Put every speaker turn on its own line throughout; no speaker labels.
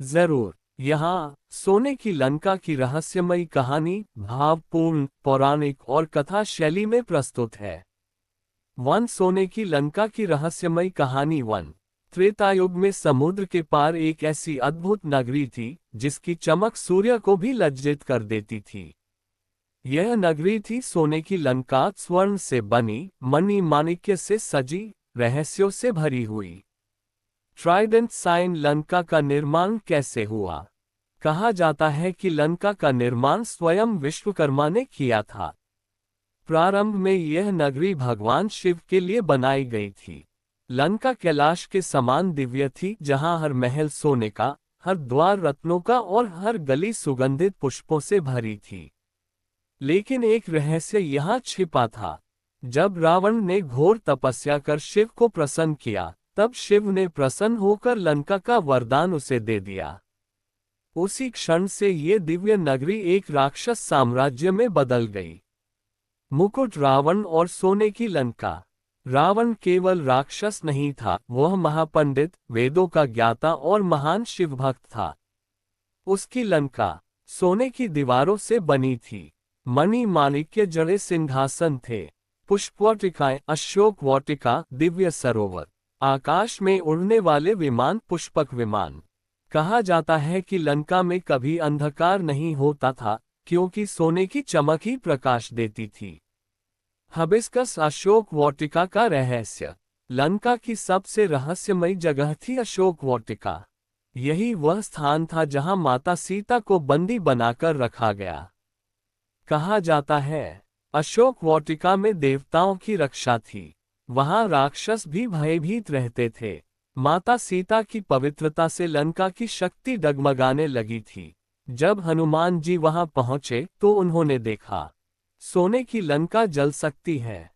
जरूर। यहाँ सोने की लंका की रहस्यमयी कहानी भावपूर्ण, पौराणिक और कथा शैली में प्रस्तुत है। सोने की लंका की रहस्यमयी कहानी। त्रेतायुग में समुद्र के पार एक ऐसी अद्भुत नगरी थी जिसकी चमक सूर्य को भी लज्जित कर देती थी। यह नगरी थी सोने की लंका, स्वर्ण से बनी, मणि माणिक्य से सजी, रहस्यों से भरी हुई। ट्राइडेंट साइन लंका का निर्माण कैसे हुआ? कहा जाता है कि लंका का निर्माण स्वयं विश्वकर्मा ने किया था। प्रारंभ में यह नगरी भगवान शिव के लिए बनाई गई थी। लंका कैलाश के समान दिव्य थी, जहां हर महल सोने का, हर द्वार रत्नों का और हर गली सुगंधित पुष्पों से भरी थी। लेकिन एक रहस्य यहाँ छिपा था। जब रावण ने घोर तपस्या कर शिव को प्रसन्न किया, तब शिव ने प्रसन्न होकर लंका का वरदान उसे दे दिया। उसी क्षण से ये दिव्य नगरी एक राक्षस साम्राज्य में बदल गई। मुकुट रावण और सोने की लंका। रावण केवल राक्षस नहीं था, वह महापंडित, वेदों का ज्ञाता और महान शिव भक्त था। उसकी लंका सोने की दीवारों से बनी थी। मणि माणिक्य जड़े सिंहासन थे, पुष्पवाटिकाएं, अशोक वाटिका, दिव्य सरोवर, आकाश में उड़ने वाले विमान, पुष्पक विमान। कहा जाता है कि लंका में कभी अंधकार नहीं होता था, क्योंकि सोने की चमक ही प्रकाश देती थी। हबिस्कस अशोक वाटिका का रहस्य। लंका की सबसे रहस्यमयी जगह थी अशोक वाटिका। यही वह स्थान था जहां माता सीता को बंदी बनाकर रखा गया। कहा जाता है अशोक वाटिका में देवताओं की रक्षा थी। वहां राक्षस भी भयभीत रहते थे। माता सीता की पवित्रता से लंका की शक्ति डगमगाने लगी थी। जब हनुमान जी वहां पहुंचे तो उन्होंने देखा सोने की लंका जल सकती है,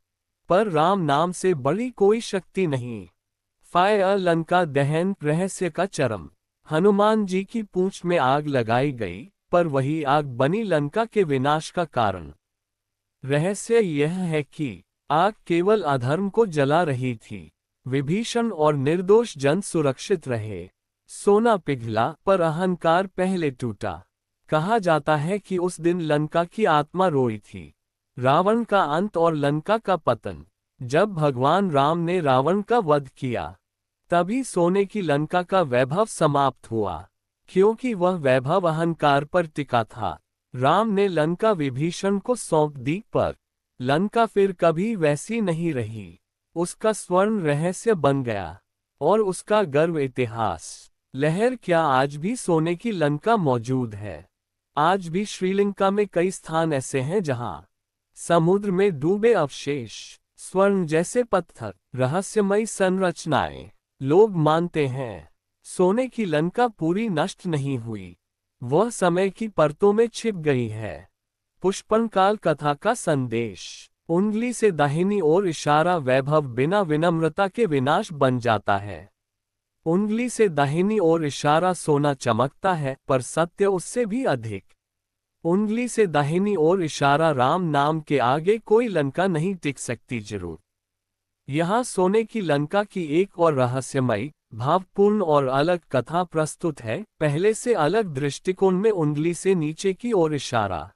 पर राम नाम से बड़ी कोई शक्ति नहीं। फायर लंका दहन, रहस्य का चरम। हनुमान जी की पूंछ में आग लगाई गई, पर वही आग बनी लंका के विनाश का कारण। रहस्य यह है कि आग केवल अधर्म को जला रही थी। विभीषण और निर्दोष जन सुरक्षित रहे। सोना पिघला, पर अहंकार पहले टूटा। कहा जाता है कि उस दिन लंका की आत्मा रोई थी। रावण का अंत और लंका का पतन। जब भगवान राम ने रावण का वध किया, तभी सोने की लंका का वैभव समाप्त हुआ, क्योंकि वह वैभव अहंकार पर टिका था। राम ने लंका विभीषण को सौंप दी, पर लंका फिर कभी वैसी नहीं रही। उसका स्वर्ण रहस्य बन गया, और उसका गर्व इतिहास। लहर क्या आज भी सोने की लंका मौजूद है? आज भी श्रीलंका में कई स्थान ऐसे हैं जहां समुद्र में डूबे अवशेष, स्वर्ण जैसे पत्थर, रहस्यमयी संरचनाएं। लोग मानते हैं सोने की लंका पूरी नष्ट नहीं हुई, वह समय की परतों में छिप गई है। पुष्पनकाल कथा का संदेश। उंगली से दाहिनी ओर इशारा, वैभव बिना विनम्रता के विनाश बन जाता है। उंगली से दाहिनी ओर इशारा, सोना चमकता है, पर सत्य उससे भी अधिक। उंगली से दाहिनी ओर इशारा, राम नाम के आगे कोई लंका नहीं टिक सकती। जरूर। यहाँ सोने की लंका की एक और रहस्यमयी, भावपूर्ण और अलग कथा प्रस्तुत है। पहले से अलग दृष्टिकोण में उंगली से नीचे की ओर इशारा।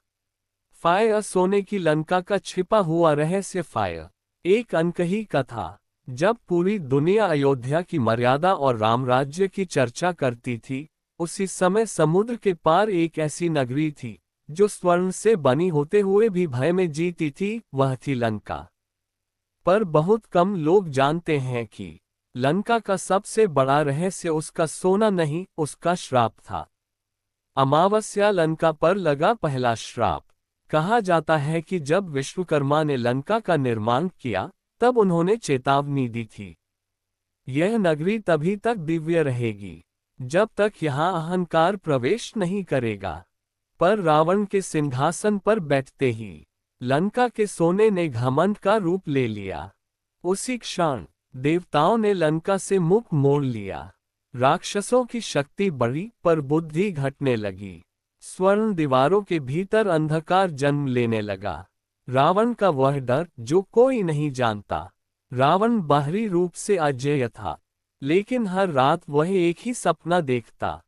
फायर सोने की लंका का छिपा हुआ रहस्य। फायर एक अनकही कथा। जब पूरी दुनिया अयोध्या की मर्यादा और रामराज्य की चर्चा करती थी, उसी समय समुद्र के पार एक ऐसी नगरी थी जो स्वर्ण से बनी होते हुए भी भय में जीती थी। वह थी लंका। पर बहुत कम लोग जानते हैं कि लंका का सबसे बड़ा रहस्य उसका सोना नहीं, उसका श्राप था। अमावस्या लंका पर लगा पहला श्राप। कहा जाता है कि जब विश्वकर्मा ने लंका का निर्माण किया, तब उन्होंने चेतावनी दी थी, यह नगरी तभी तक दिव्य रहेगी जब तक यहाँ अहंकार प्रवेश नहीं करेगा। पर रावण के सिंहासन पर बैठते ही लंका के सोने ने घमंड का रूप ले लिया। उसी क्षण देवताओं ने लंका से मुख मोड़ लिया। राक्षसों की शक्ति बढ़ी, पर बुद्धि घटने लगी। स्वर्ण दीवारों के भीतर अंधकार जन्म लेने लगा। रावण का वह डर जो कोई नहीं जानता। रावण बाहरी रूप से अजेय था, लेकिन हर रात वह एक ही सपना देखता।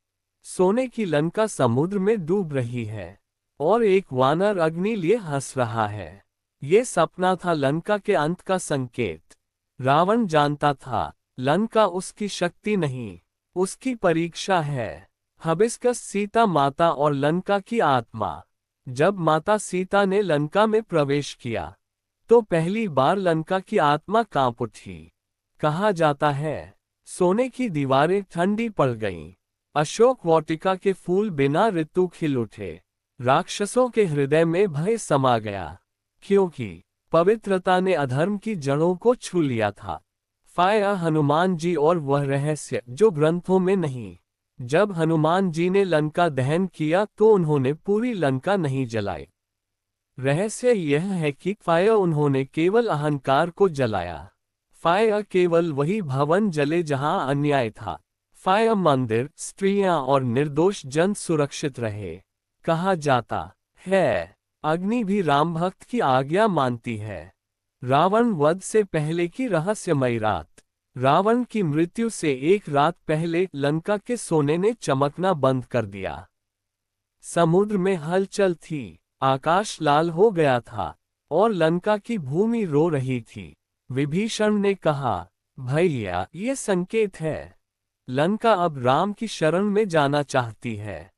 सोने की लंका समुद्र में डूब रही है और एक वानर अग्नि लिए हंस रहा है। ये सपना था लंका के अंत का संकेत। रावण जानता था लंका उसकी शक्ति नहीं, उसकी परीक्षा है। हबिस्कस सीता माता और लंका की आत्मा। जब माता सीता ने लंका में प्रवेश किया तो पहली बार लंका की आत्मा कांप उठी। कहा जाता है सोने की दीवारें ठंडी पड़ गईं। अशोक वाटिका के फूल बिना ऋतु खिल उठे। राक्षसों के हृदय में भय समा गया, क्योंकि पवित्रता ने अधर्म की जड़ों को छू लिया था। फाया हनुमान जी और वह रहस्य जो ग्रंथों में नहीं। जब हनुमान जी ने लंका दहन किया तो उन्होंने पूरी लंका नहीं जलाई। रहस्य यह है कि फाया उन्होंने केवल अहंकार को जलाया। फाया केवल वही भवन जले जहां अन्याय था। फाया मंदिर, स्त्रियां और निर्दोष जन सुरक्षित रहे। कहा जाता है अग्नि भी राम भक्त की आज्ञा मानती है। रावण वध से पहले की रहस्यमयी रात। रावण की मृत्यु से एक रात पहले लंका के सोने ने चमकना बंद कर दिया। समुद्र में हलचल थी, आकाश लाल हो गया था और लंका की भूमि रो रही थी। विभीषण ने कहा, भैया ये संकेत है, लंका अब राम की शरण में जाना चाहती है।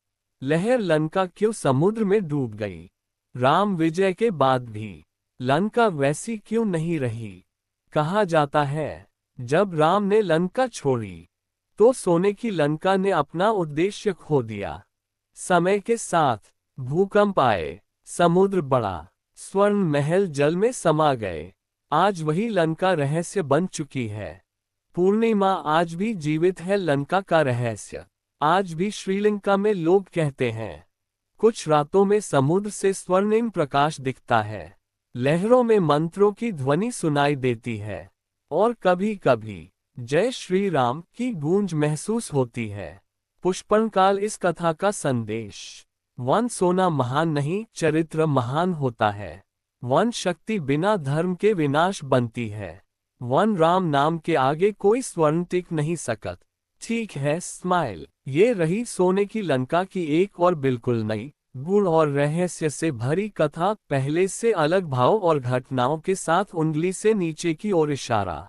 लहर लंका क्यों समुद्र में डूब गई? राम विजय के बाद भी लंका वैसी क्यों नहीं रही? कहा जाता है जब राम ने लंका छोड़ी तो सोने की लंका ने अपना उद्देश्य खो दिया। समय के साथ भूकंप आए, समुद्र बढ़ा, स्वर्ण महल जल में समा गए। आज वही लंका रहस्य बन चुकी है। पूर्णिमा आज भी जीवित है लंका का रहस्य। आज भी श्रीलंका में लोग कहते हैं कुछ रातों में समुद्र से स्वर्णिम प्रकाश दिखता है। लहरों में मंत्रों की ध्वनि सुनाई देती है और कभी कभी जय श्री राम की गूंज महसूस होती है। पुष्पनकाल इस कथा का संदेश। वन सोना महान नहीं, चरित्र महान होता है। वन शक्ति बिना धर्म के विनाश बनती है। वन राम नाम के आगे कोई स्वर्ण टिक नहीं सकत। ठीक है, स्माइल। ये रही सोने की लंका की एक और बिल्कुल नई, गुण और रहस्य से भरी कथा। पहले से अलग भाव और घटनाओं के साथ उंगली से नीचे की ओर इशारा।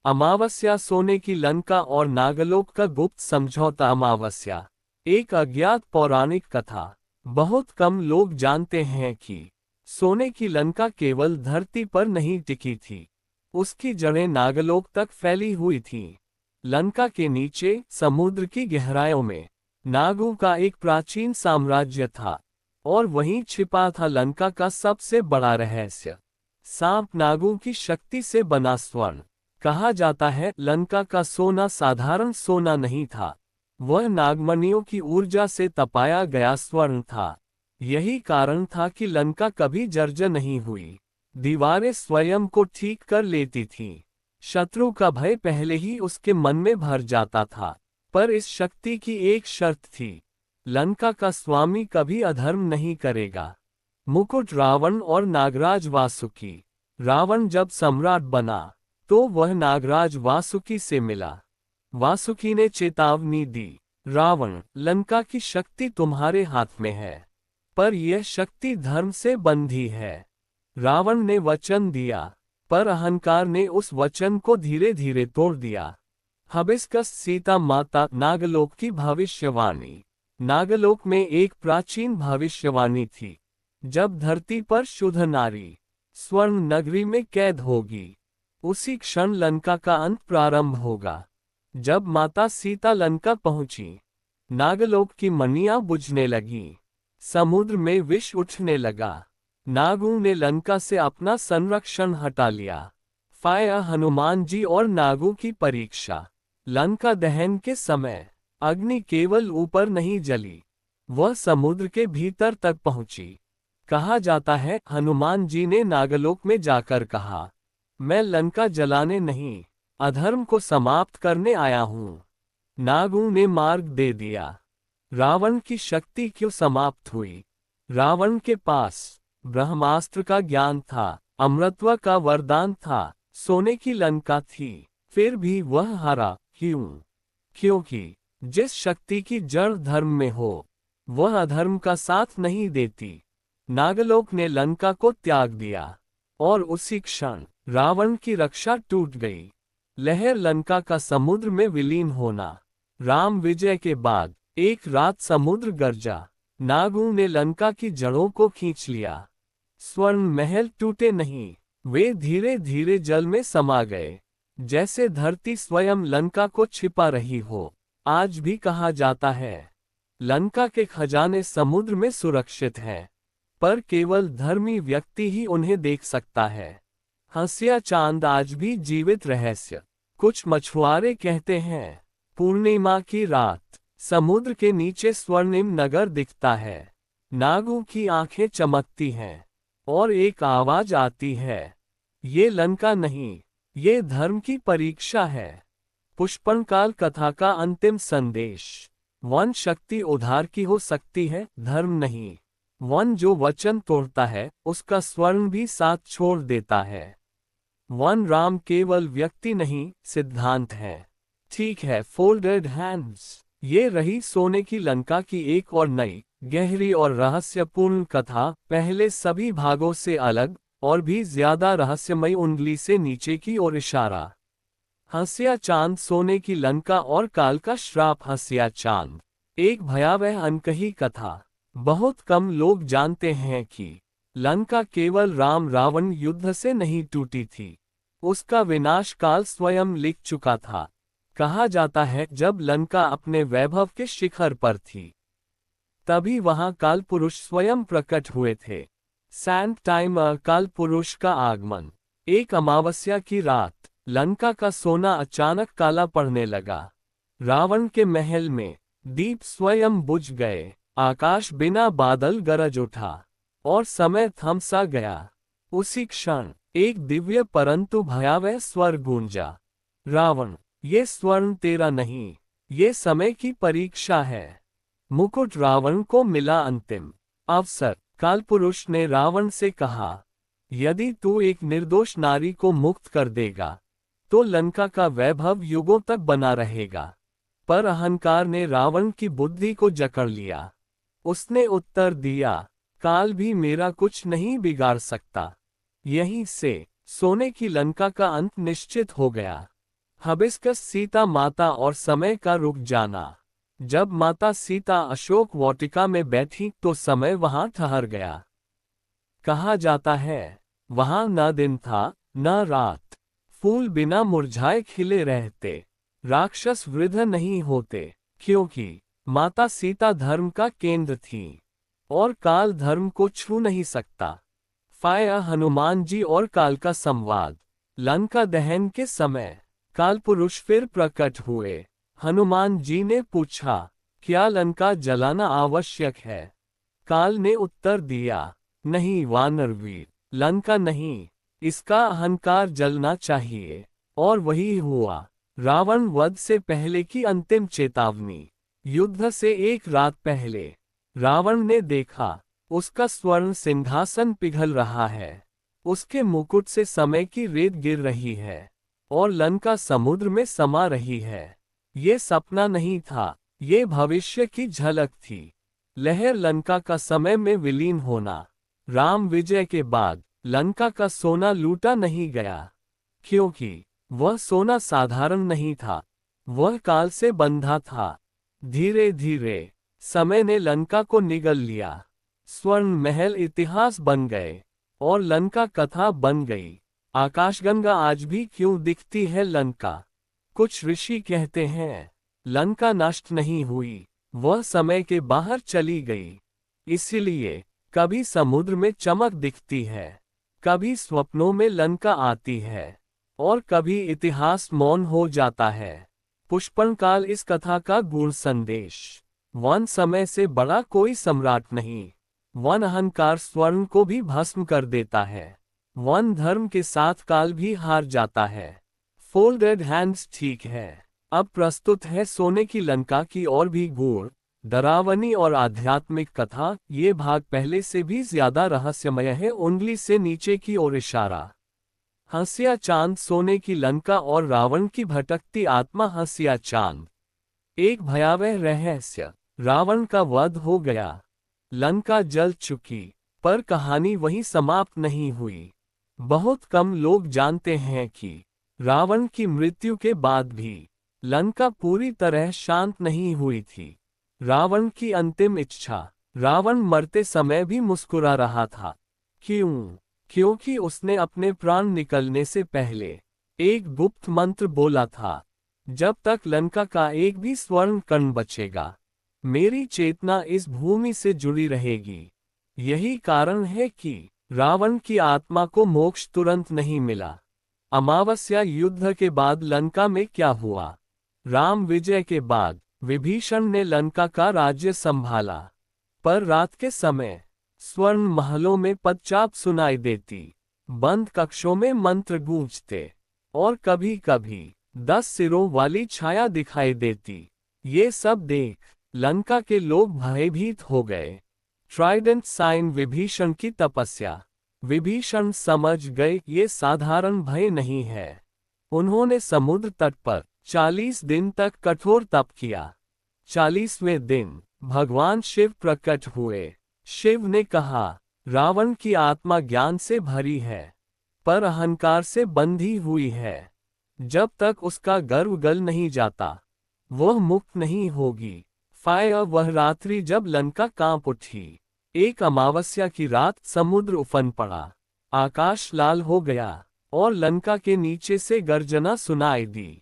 अमावस्या, सोने की लंका और नागलोक का गुप्त समझौता। अमावस्या एक अज्ञात पौराणिक कथा। बहुत कम लोग जानते हैं कि सोने की लंका केवल धरती पर नहीं टिकी थी, उसकी जड़ें नागलोक तक फैली हुई थीं। लंका के नीचे समुद्र की गहराइयों में नागों का एक प्राचीन साम्राज्य था और वहीं छिपा था लंका का सबसे बड़ा रहस्य, सांप नागों की शक्ति से बना स्वर्ण। कहा जाता है लंका का सोना साधारण सोना नहीं था, वह नागमणियों की ऊर्जा से तपाया गया स्वर्ण था। यही कारण था कि लंका कभी जर्जर नहीं हुई। दीवारें स्वयं को ठीक कर लेती थीं। शत्रु का भय पहले ही उसके मन में भर जाता था। पर इस शक्ति की एक शर्त थी, लंका का स्वामी कभी अधर्म नहीं करेगा। मुकुट, रावण और नागराज वासुकी। रावण जब सम्राट बना तो वह नागराज वासुकी से मिला। वासुकी ने चेतावनी दी, रावण, लंका की शक्ति तुम्हारे हाथ में है, पर यह शक्ति धर्म से बंधी है। रावण ने वचन दिया, पर अहंकार ने उस वचन को धीरे धीरे तोड़ दिया। हबिस्कस, सीता माता, नागलोक की भविष्यवाणी। नागलोक में एक प्राचीन भविष्यवाणी थी, जब धरती पर शुद्ध नारी स्वर्ण नगरी में कैद होगी, उसी क्षण लंका का अंत प्रारंभ होगा। जब माता सीता लंका पहुंची, नागलोक की मणियां बुझने लगीं, समुद्र में विष उठने लगा। नागों ने लंका से अपना संरक्षण हटा लिया। फाया हनुमान जी और नागों की परीक्षा। लंका दहन के समय अग्नि केवल ऊपर नहीं जली, वह समुद्र के भीतर तक पहुंची। कहा जाता है हनुमान जी ने नागलोक में जाकर कहा, मैं लंका जलाने नहीं, अधर्म को समाप्त करने आया हूं। नागों ने मार्ग दे दिया। रावण की शक्ति क्यों समाप्त हुई? रावण के पास ब्रह्मास्त्र का ज्ञान था, अमृतत्व का वरदान था, सोने की लंका थी, फिर भी वह हारा। क्यों? क्योंकि जिस शक्ति की जड़ धर्म में हो, वह अधर्म का साथ नहीं देती। नागलोक ने लंका को त्याग दिया और उसी क्षण रावण की रक्षा टूट गई। लहर लंका का समुद्र में विलीन होना। राम विजय के बाद एक रात समुद्र गरजा। नागों ने लंका की जड़ों को खींच लिया। स्वर्ण महल टूटे नहीं, वे धीरे धीरे जल में समा गए, जैसे धरती स्वयं लंका को छिपा रही हो। आज भी कहा जाता है, लंका के खजाने समुद्र में सुरक्षित हैं, पर केवल धर्मी व्यक्ति ही उन्हें देख सकता है। हंसिया चांद आज भी जीवित रहस्य। कुछ मछुआरे कहते हैं, पूर्णिमा की रात समुद्र के नीचे स्वर्णिम नगर दिखता है। नागों की आंखें चमकती हैं और एक आवाज आती है, ये लंका नहीं, ये धर्म की परीक्षा है। पुष्पनकाल कथा का अंतिम संदेश। वन शक्ति उधार की हो सकती है, धर्म नहीं। वन जो वचन तोड़ता है, उसका स्वर्ण भी साथ छोड़ देता है। वन राम केवल व्यक्ति नहीं, सिद्धांत है। ठीक है, फोल्डेड हैंड्स। ये रही सोने की लंका की एक और नई, गहरी और रहस्यपूर्ण कथा। पहले सभी भागों से अलग और भी ज्यादा रहस्यमयी उंगली से नीचे की ओर इशारा। हंसिया चांद, सोने की लंका और काल का श्राप। हंसिया चांद एक भयावह अनकही कथा। बहुत कम लोग जानते हैं कि लंका केवल राम रावण युद्ध से नहीं टूटी थी, उसका विनाश काल स्वयं लिख चुका था। कहा जाता है, जब लंका अपने वैभव के शिखर पर थी, तभी वहां काल पुरुष स्वयं प्रकट हुए थे। सैंड टाइमर, काल पुरुष का आगमन। एक अमावस्या की रात लंका का सोना अचानक काला पड़ने लगा। रावण के महल में दीप स्वयं बुझ गए, आकाश बिना बादल गरज उठा और समय थम सा गया। उसी क्षण एक दिव्य परंतु भयावह स्वर गूंजा, रावण, ये स्वर्ण तेरा नहीं, ये समय की परीक्षा है। मुकुट रावण को मिला अंतिम अवसर। कालपुरुष ने रावण से कहा, यदि तू एक निर्दोष नारी को मुक्त कर देगा, तो लंका का वैभव युगों तक बना रहेगा। पर अहंकार ने रावण की बुद्धि को जकड़ लिया। उसने उत्तर दिया, काल भी मेरा कुछ नहीं बिगाड़ सकता। यहीं से सोने की लंका का अंत निश्चित हो गया। हबिस्कस, सीता माता और समय का रुक जाना। जब माता सीता अशोक वाटिका में बैठी तो समय वहां ठहर गया। कहा जाता है, वहां न दिन था न रात, फूल बिना मुरझाए खिले रहते, राक्षस वृद्ध नहीं होते, क्योंकि माता सीता धर्म का केंद्र थी और काल धर्म को छू नहीं सकता। फाया, हनुमान जी और काल का संवाद। लंका दहन के समय कालपुरुष फिर प्रकट हुए। हनुमान जी ने पूछा, क्या लंका जलाना आवश्यक है? काल ने उत्तर दिया, नहीं वानरवीर, लंका नहीं, इसका अहंकार जलना चाहिए। और वही हुआ। रावण वध से पहले की अंतिम चेतावनी। युद्ध से एक रात पहले रावण ने देखा, उसका स्वर्ण सिंहासन पिघल रहा है, उसके मुकुट से समय की रेत गिर रही है और लंका समुद्र में समा रही है। ये सपना नहीं था, ये भविष्य की झलक थी। लहर लंका का समय में विलीन होना। राम विजय के बाद लंका का सोना लूटा नहीं गया, क्योंकि वह सोना साधारण नहीं था, वह काल से बंधा था। धीरे धीरे समय ने लंका को निगल लिया। स्वर्ण महल इतिहास बन गए और लंका कथा बन गई। आकाशगंगा आज भी क्यों दिखती है लंका? कुछ ऋषि कहते हैं, लंका नष्ट नहीं हुई, वह समय के बाहर चली गई। इसीलिए कभी समुद्र में चमक दिखती है, कभी स्वप्नों में लंका आती है और कभी इतिहास मौन हो जाता है। पुष्पनकाल इस कथा का गूढ़ संदेश। वन समय से बड़ा कोई सम्राट नहीं। वन अहंकार स्वर्ण को भी भस्म कर देता है। वन धर्म के साथ काल भी हार जाता है। Folded hands. ठीक है, अब प्रस्तुत है सोने की लंका की और भी गूढ़, डरावनी और आध्यात्मिक कथा। ये भाग पहले से भी ज्यादा रहस्यमय है। उंगली से नीचे की ओर इशारा। हंसिया चांद, सोने की लंका और रावण की भटकती आत्मा। हंसिया चांद एक भयावह रहस्य, रावण का वध हो गया, लंका जल चुकी, पर कहानी वहीं समाप्त नहीं हुई। बहुत कम लोग जानते हैं कि रावण की मृत्यु के बाद भी लंका पूरी तरह शांत नहीं हुई थी। रावण की अंतिम इच्छा, रावण मरते समय भी मुस्कुरा रहा था। क्यों? क्योंकि उसने अपने प्राण निकलने से पहले एक गुप्त मंत्र बोला था, जब तक लंका का एक भी स्वर्ण कण बचेगा, मेरी चेतना इस भूमि से जुड़ी रहेगी। यही कारण है कि रावण की आत्मा को मोक्ष तुरंत नहीं मिला। अमावस्या युद्ध के बाद लंका में क्या हुआ? राम विजय के बाद विभीषण ने लंका का राज्य संभाला, पर रात के समय स्वर्ण महलों में पदचाप सुनाई देती, बंद कक्षों में मंत्र गूंजते, और कभी कभी 10 सिरों वाली छाया दिखाई देती। ये सब देख लंका के लोग भयभीत हो गए। ट्राइडेंट साइन विभीषण की तपस्या। विभीषण समझ गए ये साधारण भय नहीं है। उन्होंने समुद्र तट पर 40 दिन तक कठोर तप किया। 40वें दिन भगवान शिव प्रकट हुए। शिव ने कहा, रावण की आत्मा ज्ञान से भरी है, पर अहंकार से बंधी हुई है। जब तक उसका गर्व गल नहीं जाता, वह मुक्त नहीं होगी। वह रात्रि जब लंका कांप उठी, एक अमावस्या की रात समुद्र उफन पड़ा, आकाश लाल हो गया, और लंका के नीचे से गर्जना सुनाई दी।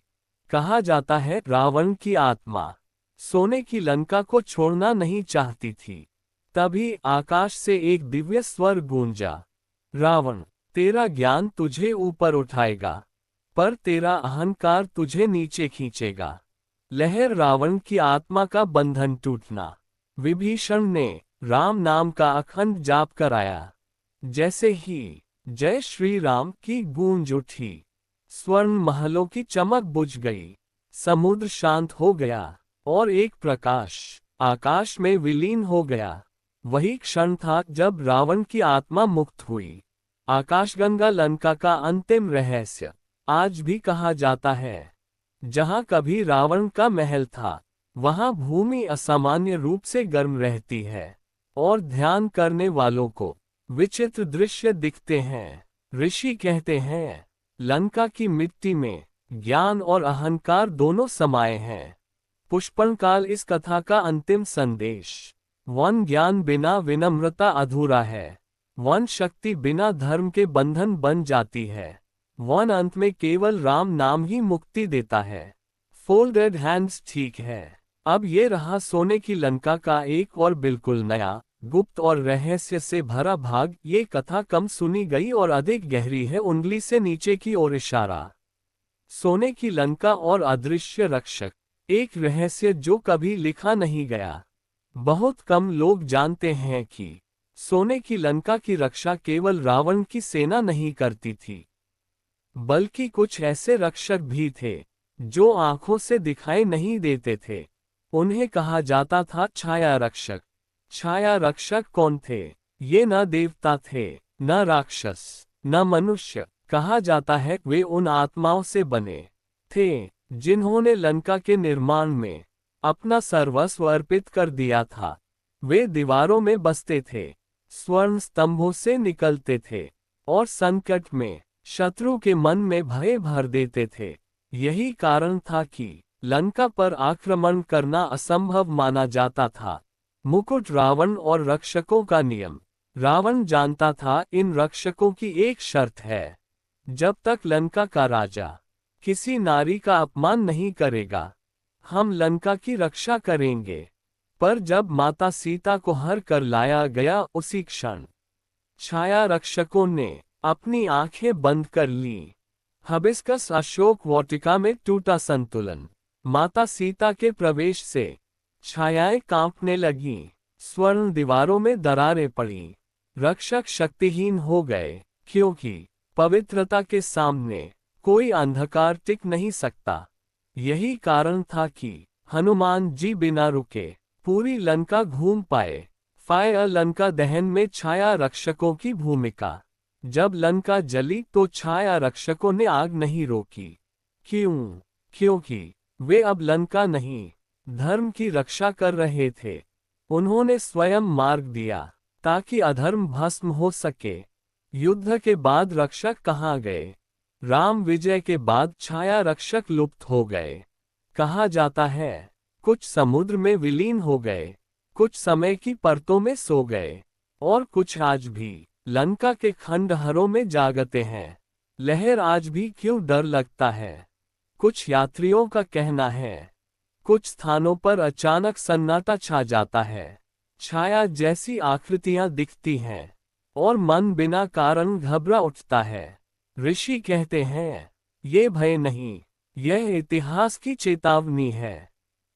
कहा जाता है रावण की आत्मा सोने की लंका को छोड़ना नहीं चाहती थी। तभी आकाश से एक दिव्य स्वर गूंजा, रावण, तेरा ज्ञान तुझे ऊपर उठाएगा, पर तेरा अहंकार तुझे नीचे खींचेगा। लहर रावण की आत्मा का बंधन टूटना। विभीषण ने राम नाम का अखंड जाप कराया। जैसे ही जय श्री राम की गूंज उठी, स्वर्ण महलों की चमक बुझ गई, समुद्र शांत हो गया, और एक प्रकाश आकाश में विलीन हो गया। वही क्षण था जब रावण की आत्मा मुक्त हुई। आकाशगंगा लंका का अंतिम रहस्य। आज भी कहा जाता है, जहां कभी रावण का महल था, वहां भूमि असामान्य रूप से गर्म रहती है, और ध्यान करने वालों को विचित्र दृश्य दिखते हैं। ऋषि कहते हैं, लंका की मिट्टी में ज्ञान और अहंकार दोनों समाये हैं। पुष्पनकाल इस कथा का अंतिम संदेश। वन ज्ञान बिना विनम्रता अधूरा है। वन शक्ति बिना धर्म के बंधन बन जाती है। वन अंत में केवल राम नाम ही मुक्ति देता है। फोल्डेड हैंड्स ठीक है। अब ये रहा सोने की लंका का एक और बिल्कुल नया, गुप्त और रहस्य से भरा भाग। ये कथा कम सुनी गई और अधिक गहरी है। उंगली से नीचे की ओर इशारा। सोने की लंका और अदृश्य रक्षक, एक रहस्य जो कभी लिखा नहीं गया। बहुत कम लोग जानते हैं कि सोने की लंका की रक्षा केवल रावण की सेना नहीं करती थी, बल्कि कुछ ऐसे रक्षक भी थे जो आंखों से दिखाई नहीं देते थे। उन्हें कहा जाता था छाया रक्षक। छाया रक्षक कौन थे? ये न देवता थे, न राक्षस, न मनुष्य। कहा जाता है वे उन आत्माओं से बने थे जिन्होंने लंका के निर्माण में अपना सर्वस्व अर्पित कर दिया था। वे दीवारों में बसते थे, स्वर्ण स्तंभों से निकलते थे, और संकट में शत्रु के मन में भय भर देते थे। यही कारण था कि लंका पर आक्रमण करना असंभव माना जाता था। मुकुट रावण और रक्षकों का नियम। रावण जानता था इन रक्षकों की एक शर्त है, जब तक लंका का राजा किसी नारी का अपमान नहीं करेगा, हम लंका की रक्षा करेंगे। पर जब माता सीता को हर कर लाया गया, उसी क्षण छाया रक्षकों ने अपनी आंखें बंद कर लीं। हबिस्कस अशोक वाटिका में टूटा संतुलन। माता सीता के प्रवेश से छायाएं कांपने लगीं, स्वर्ण दीवारों में दरारें पड़ीं। रक्षक शक्तिहीन हो गए, क्योंकि पवित्रता के सामने कोई अंधकार टिक नहीं सकता। यही कारण था कि हनुमान जी बिना रुके पूरी लंका घूम पाए। फायर लंका दहन में छाया रक्षकों की भूमिका। जब लंका जली तो छाया रक्षकों ने आग नहीं रोकी। क्यों? क्योंकि वे अब लंका नहीं, धर्म की रक्षा कर रहे थे। उन्होंने स्वयं मार्ग दिया ताकि अधर्म भस्म हो सके। युद्ध के बाद रक्षक कहाँ गए? राम विजय के बाद छाया रक्षक लुप्त हो गए। कहा जाता है कुछ समुद्र में विलीन हो गए, कुछ समय की परतों में सो गए, और कुछ आज भी लंका के खंडहरों में जागते हैं। लहर आज भी क्यों डर लगता है? कुछ यात्रियों का कहना है कुछ स्थानों पर अचानक सन्नाटा छा जाता है, छाया जैसी आकृतियां दिखती हैं, और मन बिना कारण घबरा उठता है। ऋषि कहते हैं ये भय नहीं, यह इतिहास की चेतावनी है।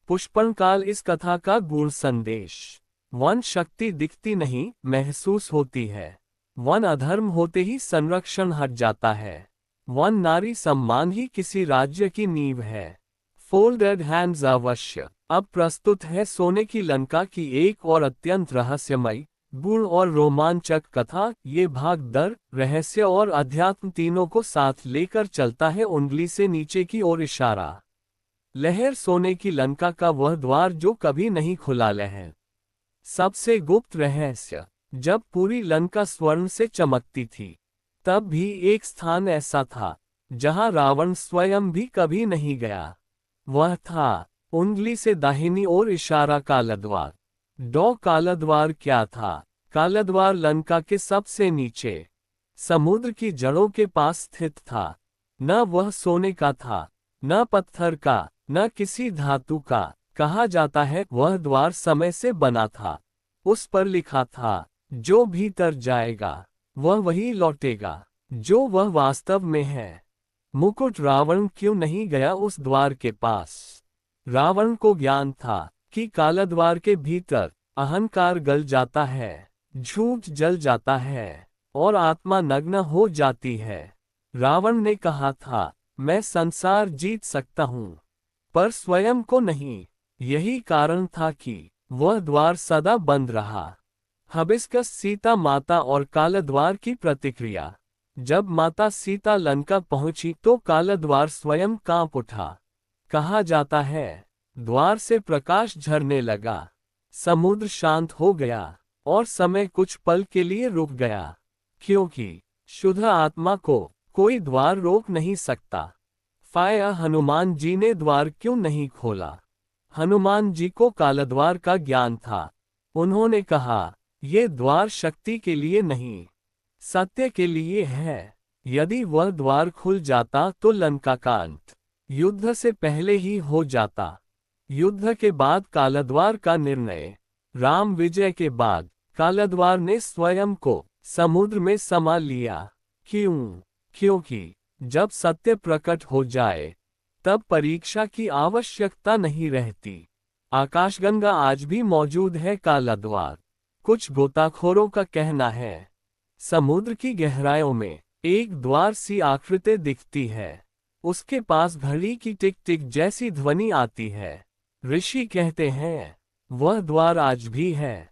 पुष्पनकाल इस कथा का गूढ़ संदेश। वन शक्ति दिखती नहीं, महसूस होती है। वन अधर्म होते ही संरक्षण हट जाता है। वन नारी सम्मान ही किसी राज्य की नींव है। फोल्डेड हैंड्स अवश्य। अब प्रस्तुत है सोने की लंका की एक और अत्यंत रहस्यमयी, गूढ़ और रोमांचक कथा। ये भाग डर, रहस्य और अध्यात्म तीनों को साथ लेकर चलता है, उंगली से नीचे की ओर इशारा। लहर सोने की लंका का वह द्वार जो कभी नहीं खुला। लहर सबसे गुप्त रहस्य। जब पूरी लंका स्वर्ण से चमकती थी, तब भी एक स्थान ऐसा था जहां रावण स्वयं भी कभी नहीं गया। वह था उंगली से दाहिनी ओर इशारा कालाद्वार। कालाद्वार क्या था? कालाद्वार लंका के सबसे नीचे समुद्र की जड़ों के पास स्थित था। न वह सोने का था, न पत्थर का, न किसी धातु का। कहा जाता है वह द्वार समय से बना था। उस पर लिखा था जो भीतर जाएगा वह वही लौटेगा जो वह वास्तव में है। मुकुट रावण क्यों नहीं गया उस द्वार के पास? रावण को ज्ञान था कि कालाद्वार के भीतर अहंकार गल जाता है, झूठ जल जाता है, और आत्मा नग्न हो जाती है। रावण ने कहा था मैं संसार जीत सकता हूँ, पर स्वयं को नहीं। यही कारण था कि वह द्वार सदा बंद रहा। हबिस्कस सीता माता और कालाद्वार की प्रतिक्रिया। जब माता सीता लंका पहुंची तो कालाद्वार स्वयं कांप उठा। कहा जाता है द्वार से प्रकाश झरने लगा, समुद्र शांत हो गया, और समय कुछ पल के लिए रुक गया, क्योंकि शुद्ध आत्मा को कोई द्वार रोक नहीं सकता। फाया हनुमान जी ने द्वार क्यों नहीं खोला? हनुमान जी को कालाद्वार का ज्ञान था। उन्होंने कहा ये द्वार शक्ति के लिए नहीं, सत्य के लिए है। यदि वह द्वार खुल जाता तो लंका का अंत युद्ध से पहले ही हो जाता। युद्ध के बाद कालाद्वार का निर्णय। राम विजय के बाद कालाद्वार ने स्वयं को समुद्र में समा लिया। क्यों? क्योंकि जब सत्य प्रकट हो जाए तब परीक्षा की आवश्यकता नहीं रहती। आकाशगंगा आज भी मौजूद है कालाद्वार। कुछ गोताखोरों का कहना है समुद्र की गहराइयों में एक द्वार सी आकृति दिखती है, उसके पास घड़ी की टिक टिक जैसी ध्वनि आती है। ऋषि कहते हैं वह द्वार आज भी है,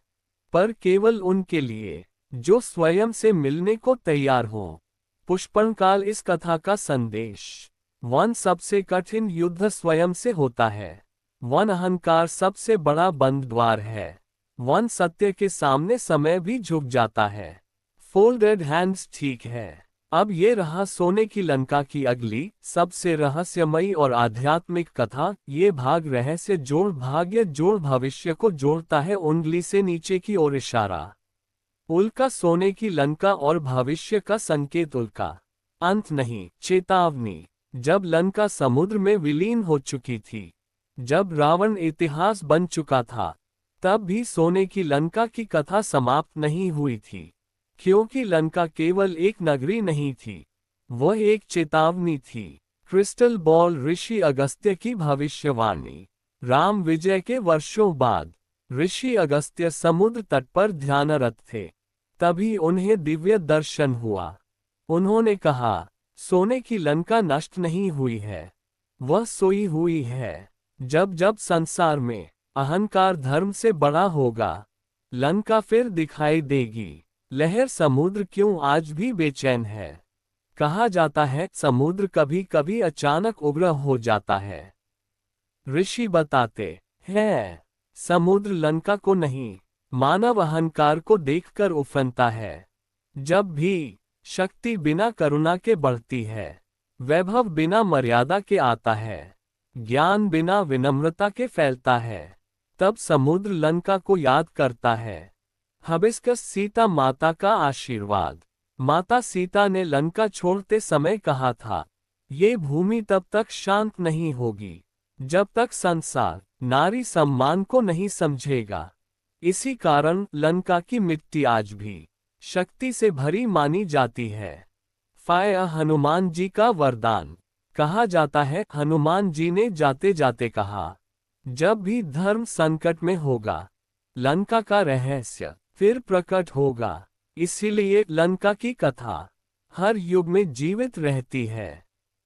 पर केवल उनके लिए जो स्वयं से मिलने को तैयार हो। पुष्पनकाल इस कथा का संदेश। वन सबसे कठिन युद्ध स्वयं से होता है। वन अहंकार सबसे बड़ा बंद द्वार है। वन सत्य के सामने समय भी झुक जाता है। फोल्डेड हैंड्स ठीक है। अब ये रहा सोने की लंका की अगली सबसे रहस्यमयी और आध्यात्मिक कथा। ये भाग रहस्य जोड़ भाग्य जोड़ भविष्य को जोड़ता है, उंगली से नीचे की ओर इशारा। उल्का सोने की लंका और भविष्य का संकेत। उल्का अंत नहीं, चेतावनी। जब लंका समुद्र में विलीन हो चुकी थी, जब रावण इतिहास बन चुका था, तब भी सोने की लंका की कथा समाप्त नहीं हुई थी, क्योंकि लंका केवल एक नगरी नहीं थी, वह एक चेतावनी थी। क्रिस्टल बॉल ऋषि अगस्त्य की भविष्यवाणी। राम विजय के वर्षों बाद ऋषि अगस्त्य समुद्र तट पर ध्यानरत थे। तभी उन्हें दिव्य दर्शन हुआ। उन्होंने कहा सोने की लंका नष्ट नहीं हुई है, वह सोई हुई है। जब जब संसार में अहंकार धर्म से बड़ा होगा, लंका फिर दिखाई देगी। लहर समुद्र क्यों आज भी बेचैन है? कहा जाता है समुद्र कभी कभी अचानक उग्र हो जाता है। ऋषि बताते है। समुद्र लंका को नहीं, मानव अहंकार को देखकर उफनता है। जब भी शक्ति बिना करुणा के बढ़ती है, वैभव बिना मर्यादा के आता है, ज्ञान बिना विनम्रता के फैलता है, तब समुद्र लंका को याद करता है। हिबिस्कस सीता माता का आशीर्वाद। माता सीता ने लंका छोड़ते समय कहा था, ये भूमि तब तक शांत नहीं होगी जब तक संसार नारी सम्मान को नहीं समझेगा। इसी कारण लंका की मिट्टी आज भी शक्ति से भरी मानी जाती है। फाया हनुमान जी का वरदान। कहा जाता है, हनुमान जी ने जाते जाते कहा, जब भी धर्म संकट में होगा, लंका का रहस्य फिर प्रकट होगा। इसीलिए लंका की कथा हर युग में जीवित रहती है।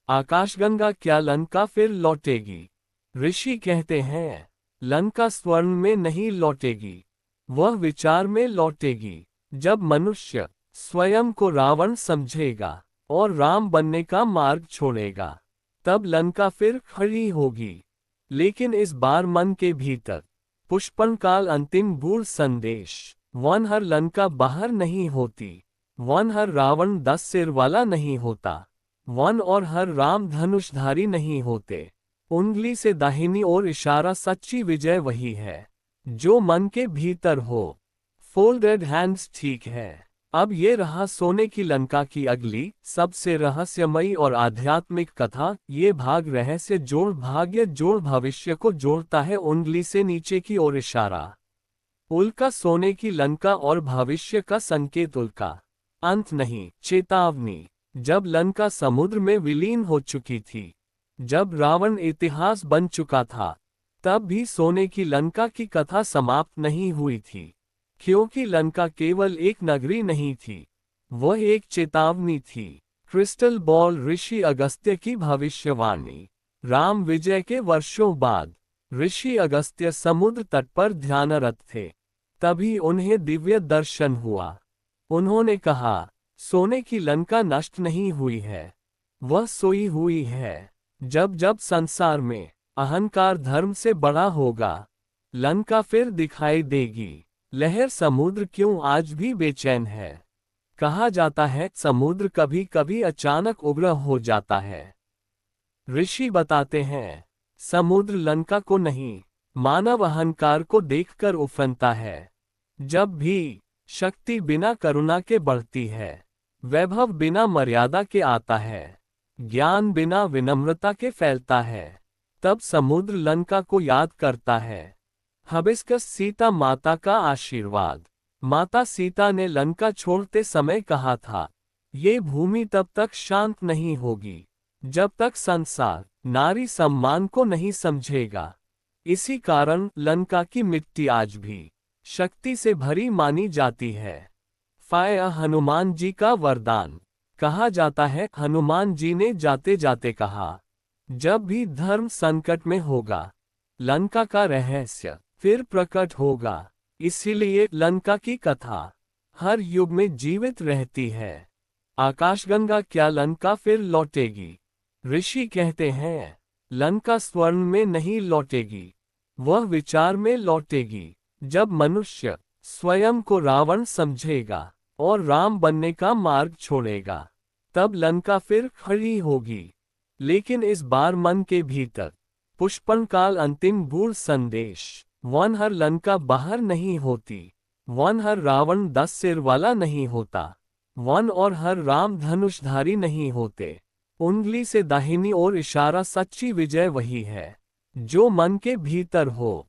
आकाशगंगा, क्या लंका फिर लौटेगी? ऋषि कहते हैं, लंका स्वर्ण में नहीं लौटेगी, वह विचार में लौटेगी। जब मनुष्य स्वयं को रावण समझेगा और राम बनने का मार्ग छोड़ेगा, तब लंका फिर खड़ी होगी। लेकिन इस बार मन के भीतर पुष्पन काल अंतिम गूढ़ संदेश। वन हर लंका बाहर नहीं होती, वन हर रावण 10 सिर वाला नहीं होता, वन और हर राम धनुषधारी नहीं होते। उंगली से दाहिनी ओर इशारा, सच्ची विजय वही है जो मन के भीतर हो। फोल्डेड हैंड्स ठीक है। अब ये रहा सोने की लंका की अगली सबसे रहस्यमयी और आध्यात्मिक कथा। ये भाग रहस्य जोड़ भाग्य जोड़ भविष्य को जोड़ता है। उंगली से नीचे की ओर इशारा, उल्का सोने की लंका और भविष्य का संकेत। उल्का अंत नहीं, चेतावनी। जब लंका समुद्र में विलीन हो चुकी थी, जब रावण इतिहास बन चुका था, तब भी सोने की लंका की कथा समाप्त नहीं हुई थी। क्योंकि लंका केवल एक नगरी नहीं थी, वह एक चेतावनी थी। क्रिस्टल बॉल, ऋषि अगस्त्य की भविष्यवाणी। राम विजय के वर्षों बाद ऋषि अगस्त्य समुद्र तट पर ध्यानरत थे। तभी उन्हें दिव्य दर्शन हुआ। उन्होंने कहा, सोने की लंका नष्ट नहीं हुई है, वह सोई हुई है। जब जब संसार में अहंकार धर्म से बड़ा होगा, लंका फिर दिखाई देगी। लहर, समुद्र क्यों आज भी बेचैन है? कहा जाता है, समुद्र कभी कभी अचानक उग्र हो जाता है। ऋषि बताते हैं, समुद्र लंका को नहीं, मानव अहंकार को देखकर उफनता है। जब भी शक्ति बिना करुणा के बढ़ती है, वैभव बिना मर्यादा के आता है, ज्ञान बिना विनम्रता के फैलता है, तब समुद्र लंका को याद करता है। हिबिस्कस सीता माता का आशीर्वाद। माता सीता ने लंका छोड़ते समय कहा था, ये भूमि तब तक शांत नहीं होगी जब तक संसार नारी सम्मान को नहीं समझेगा। इसी कारण लंका की मिट्टी आज भी शक्ति से भरी मानी जाती है। फाया हनुमान जी का वरदान। कहा जाता है, हनुमान जी ने जाते जाते कहा, जब भी धर्म संकट में होगा, लंका का रहस्य फिर प्रकट होगा। इसीलिए लंका की कथा हर युग में जीवित रहती है। आकाशगंगा, क्या लंका फिर लौटेगी? ऋषि कहते हैं, लंका स्वर्ण में नहीं लौटेगी, वह विचार में लौटेगी। जब मनुष्य स्वयं को रावण समझेगा और राम बनने का मार्ग छोड़ेगा, तब लंका फिर खड़ी होगी। लेकिन इस बार मन के भीतर पुष्पन काल अंतिम गूढ़ संदेश। वन हर लंका बाहर नहीं होती, वन हर रावण 10 सिर वाला नहीं होता, वन और हर राम धनुषधारी नहीं होते। उंगली से दाहिनी ओर इशारा, सच्ची विजय वही है जो मन के भीतर हो।